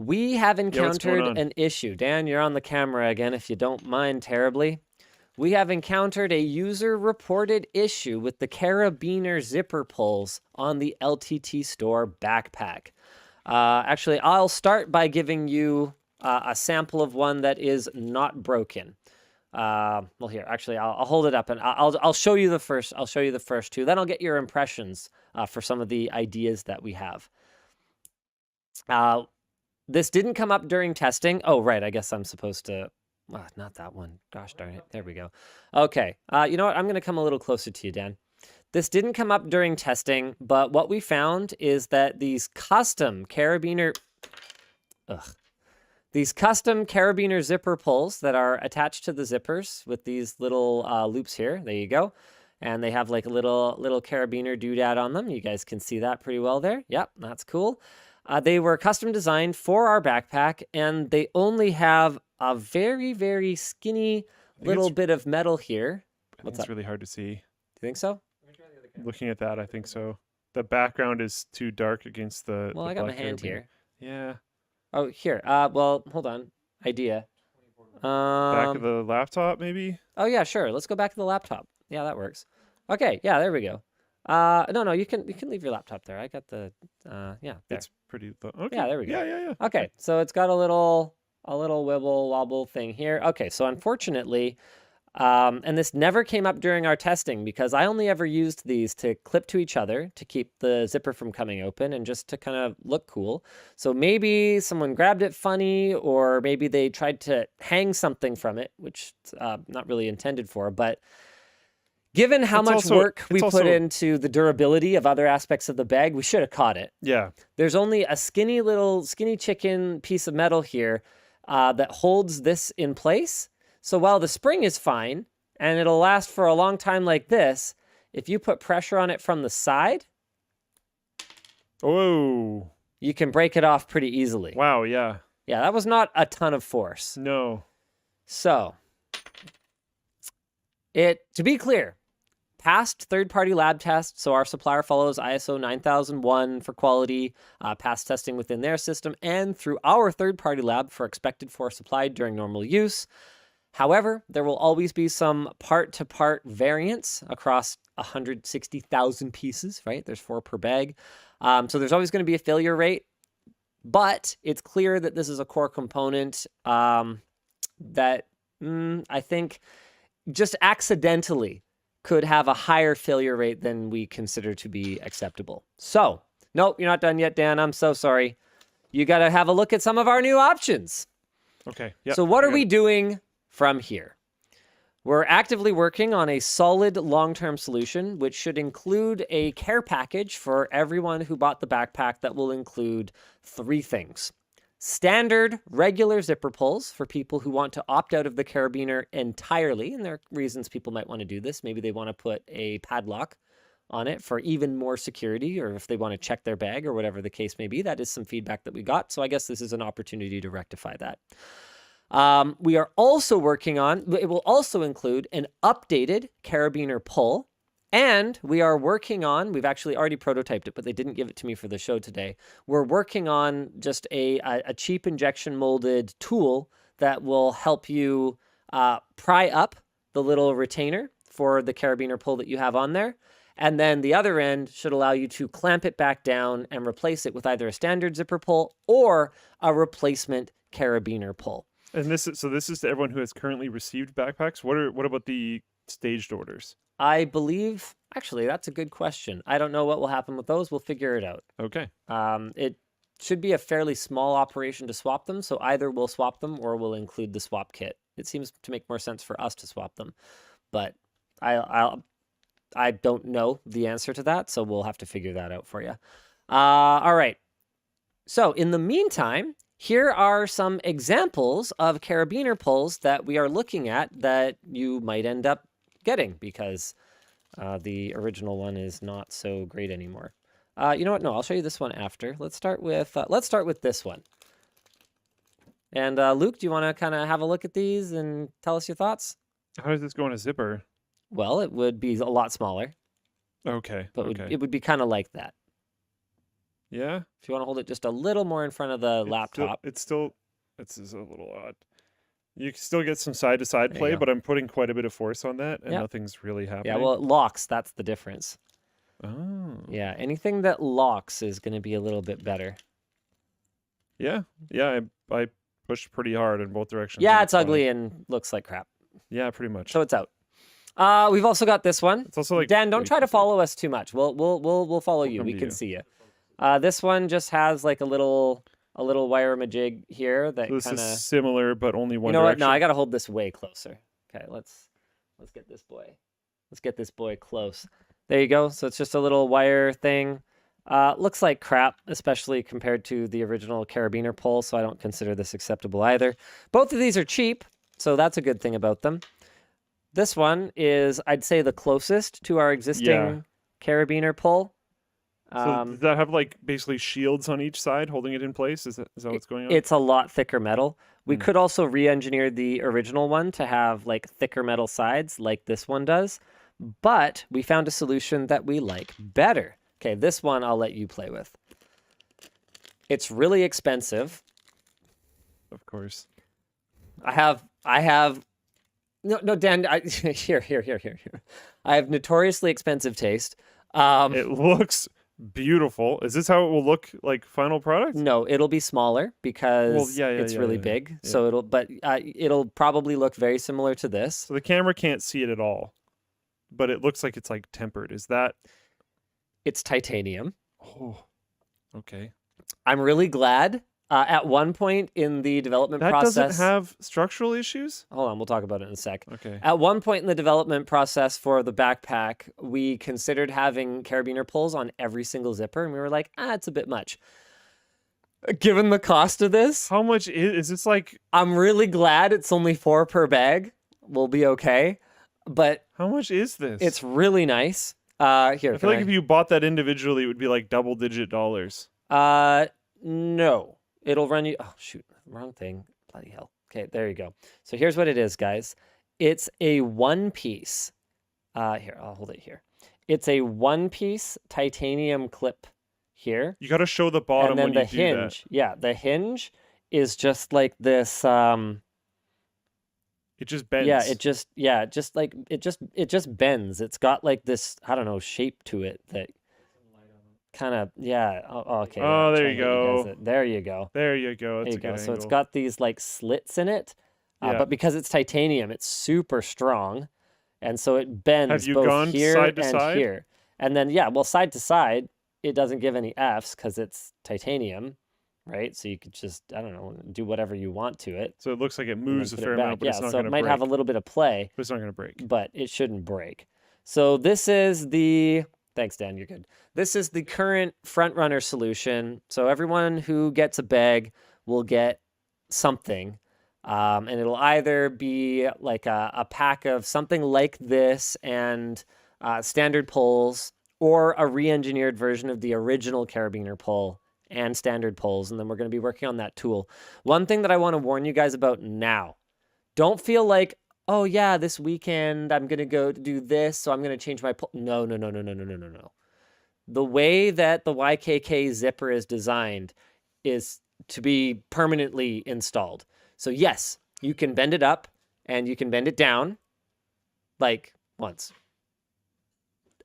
We have what's going encountered on? an issue. Dan, you're on the camera again, if you don't mind terribly. We have encountered a user-reported issue with the Carabiner zipper pulls on the LTT Store backpack. Actually, I'll start by giving you a sample of one that is not broken. Well, here, actually, I'll hold it up and I'll show you the first. I'll show you the first two. Then I'll get your impressions for some of the ideas that we have. This didn't come up during testing. Oh, right. I guess I'm supposed to. Not that one. Gosh darn it. There we go. Okay. You know what? I'm going to come a little closer to you, Dan. This didn't come up during testing, but what we found is that these custom carabiner zipper pulls that are attached to the zippers with these little loops here. There you go. And they have like a little carabiner doodad on them. You guys can see that pretty well there. Yep, that's cool. They were custom designed for our backpack, and they only have a very, very skinny little bit of metal here. I think it's really hard to see. Do you think so? Looking at that, I think so. The background is too dark against the. Well, the I got my black hand carabiner. here. Yeah. Oh, here. Well, hold on. Idea. Back of the laptop, maybe. Oh yeah, sure. Let's go back to the laptop. Yeah, that works. Okay. Yeah, there we go. No, you can leave your laptop there. I got the. Yeah. There. It's pretty low. Okay. Yeah, there we go. Yeah. Okay, so it's got a little wibble wobble thing here. Okay, so unfortunately, and this never came up during our testing because I only ever used these to clip to each other to keep the zipper from coming open and just to kind of look cool. So maybe someone grabbed it funny, or maybe they tried to hang something from it, which not really intended for, but given how much work we put into the durability of other aspects of the bag, we should have caught it. Yeah. There's only a skinny chicken piece of metal here that holds this in place. So while the spring is fine and it'll last for a long time like this, if you put pressure on it from the side, oh, you can break it off pretty easily. Wow, yeah. Yeah, that was not a ton of force. No. So, to be clear, passed third-party lab tests, so our supplier follows ISO 9001 for quality, passed testing within their system, and through our third-party lab for expected force applied during normal use. However, there will always be some part-to-part variance across 160,000 pieces, right? There's 4 per bag. So there's always going to be a failure rate, but it's clear that this is a core component that I think just accidentally could have a higher failure rate than we consider to be acceptable. So, nope, you're not done yet, Dan. I'm so sorry. You got to have a look at some of our new options. Okay. Yep. So what are we doing from here? We're actively working on a solid long-term solution, which should include a care package for everyone who bought the backpack that will include 3 things. Standard regular zipper pulls for people who want to opt out of the carabiner entirely, and there are reasons people might want to do this. Maybe they want to put a padlock on it for even more security, or if they want to check their bag or whatever the case may be. That is some feedback that we got, so I guess this is an opportunity to rectify that. We are also working on, it will also include an updated carabiner pull. And we are working on, we've actually already prototyped it, but they didn't give it to me for the show today. We're working on just a cheap injection molded tool that will help you pry up the little retainer for the carabiner pull that you have on there. And then the other end should allow you to clamp it back down and replace it with either a standard zipper pull or a replacement carabiner pull. And this is to everyone who has currently received backpacks. What about the staged orders? I believe, actually, that's a good question. I don't know what will happen with those. We'll figure it out. Okay. It should be a fairly small operation to swap them, so either we'll swap them or we'll include the swap kit. It seems to make more sense for us to swap them, but I don't know the answer to that, so we'll have to figure that out for you. All right. So in the meantime, here are some examples of carabiner pulls that we are looking at that you might end up getting because the original one is not so great anymore. You know what? No, I'll show you this one after. Let's start with this one. And Luke, do you want to kind of have a look at these and tell us your thoughts? How does this go in a zipper? Well, it would be a lot smaller. Okay. But it would be kind of like that. Yeah. If you want to hold it just a little more in front of the laptop. It's is a little odd. You can still get some side to side There play, you go. but I'm putting quite a bit of force on that, and Yep. nothing's really happening. Yeah, well, it locks. That's the difference. Oh. Yeah, anything that locks is going to be a little bit better. Yeah. Yeah, I pushed pretty hard in both directions. Yeah, and it's fine. ugly and looks like crap. Yeah, pretty much. So it's out. We've also got this one. It's also like Dan, don't way try too to big. follow us too much. We'll follow you. come We to can you. see you. This one just has like a little wire majig here that So this kind is of. similar, but only one You know what? direction. No, I gotta hold this way closer. Okay, let's get this boy. Let's get this boy close. There you go. So it's just a little wire thing. Looks like crap, especially compared to the original carabiner pole, so I don't consider this acceptable either. Both of these are cheap, so that's a good thing about them. This one is, I'd say, the closest to our existing carabiner pole. So does that have like basically shields on each side holding it in place? Is that what's going on? It's a lot thicker metal. We could also re-engineer the original one to have like thicker metal sides like this one does, but we found a solution that we like better. Okay, this one I'll let you play with. It's really expensive. Of course. I have no Dan, here. I have notoriously expensive taste. It looks beautiful. Is this how it will look like final product? No, it'll be smaller because it's really big. Yeah. So it'll probably look very similar to this. So the camera can't see it at all, but it looks like it's like tempered. Is that? It's titanium. Oh, okay. I'm really glad. At one point in the development That process, doesn't have structural issues? hold on, we'll talk about it in a sec. Okay. At one point in the development process for the backpack, we considered having carabiner pulls on every single zipper, and we were like, it's a bit much. Given the cost of this, How much is this like? I'm really glad it's only 4 per bag. We'll be okay. But How much is this? it's really nice. Here, I feel like if you bought that individually, it would be like double-digit dollars. No. It'll run you. Oh, shoot. Wrong thing. Bloody hell. Okay, there you go. So here's what it is, guys. It's a one-piece. Here, I'll hold it here. It's a one-piece titanium clip here. You got to show the bottom And then when the you do that. hinge. Yeah, the hinge is just like this. It just bends. It just bends. It's got like this, I don't know, shape to it that kind of, yeah. Oh, okay. Oh, yeah, there you go. There you go. There you go. That's There you a go. good So it's angle. got these like slits in it, Yeah. but because it's titanium, it's super strong, and so it bends Have you both gone here side to and side? here. And then side to side, it doesn't give any Fs because it's titanium, right? So you could just, I don't know, do whatever you want to it. So it looks like it and then moves a put it fair back. amount, but it's not so going it to might break. have a little bit of play, But it's not going to break. but it shouldn't break. So this is the, thanks Dan, you're good. This is the current front runner solution. So everyone who gets a bag will get something. And it'll either be like a pack of something like this and standard poles, or a re-engineered version of the original carabiner pole and standard poles. And then we're going to be working on that tool. One thing that I want to warn you guys about now, don't feel like, oh yeah, this weekend I'm going to go do this, so I'm going to change my pole. No. The way that the YKK zipper is designed is to be permanently installed. So yes, you can bend it up and you can bend it down like once.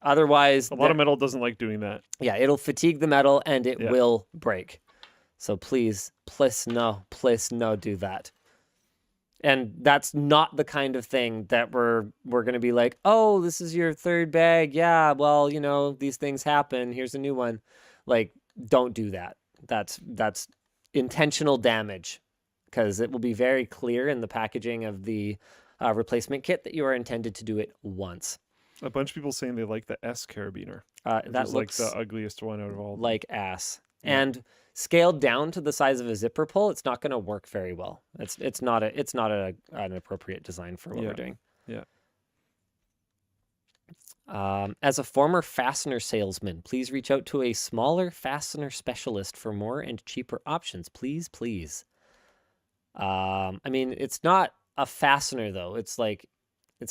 Otherwise, A lot of metal doesn't like doing that. yeah, it'll fatigue the metal and it Yeah. will break. So please no do that. And that's not the kind of thing that we're going to be like, oh, this is your third bag. Yeah, well, these things happen. Here's a new one. Like, don't do that. That's intentional damage, because it will be very clear in the packaging of the replacement kit that you are intended to do it once. A bunch of people saying they like the S carabiner. That That looks like the ugliest one out of all. like ass. Yeah. And scaled down to the size of a zipper pull, it's not going to work very well. It's not an appropriate design for what we're doing. Yeah. As a former fastener salesman, please reach out to a smaller fastener specialist for more and cheaper options. Please. I mean, it's not a fastener though. It's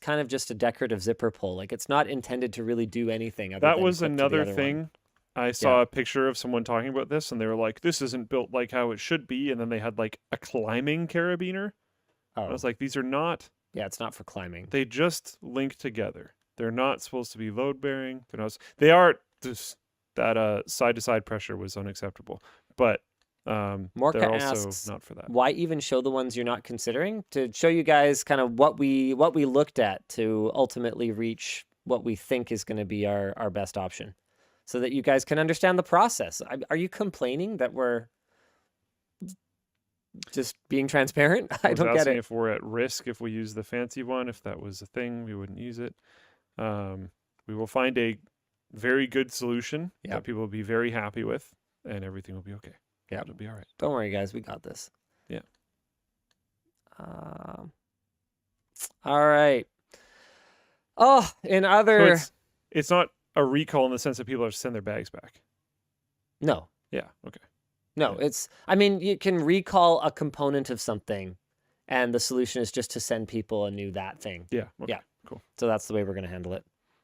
kind of just a decorative zipper pull. Like, it's not intended to really do anything. Other That than was clip to the another other thing. one. I saw a picture of someone talking about this, and they were like, "This isn't built like how it should be." And then they had like a climbing carabiner. Oh, I was like, "These are not. yeah, it's not for climbing. They just link together. They're not supposed to be load bearing. They're not. They are just that side to side pressure was unacceptable, but Morka they're also asks, not for that. why even show the ones you're not considering? To show you guys kind of what we looked at to ultimately reach what we think is going to be our best option, so that you guys can understand the process. Are you complaining that we're just being transparent? I was don't get asking it. if we're at risk if we use the fancy one. If that was a thing, we wouldn't use it. We will find a very good solution that people will be very happy with, and everything will be okay. Yeah, it'll be all right. Don't worry, guys. We got this. Yeah. All right. Oh, in other... So it's not a recall in the sense that people have to send their bags back. No. Yeah. Okay. No, it's... I mean, you can recall a component of something, and the solution is just to send people a new that thing. Yeah. Okay. Yeah. Cool. So that's the way we're going to handle it.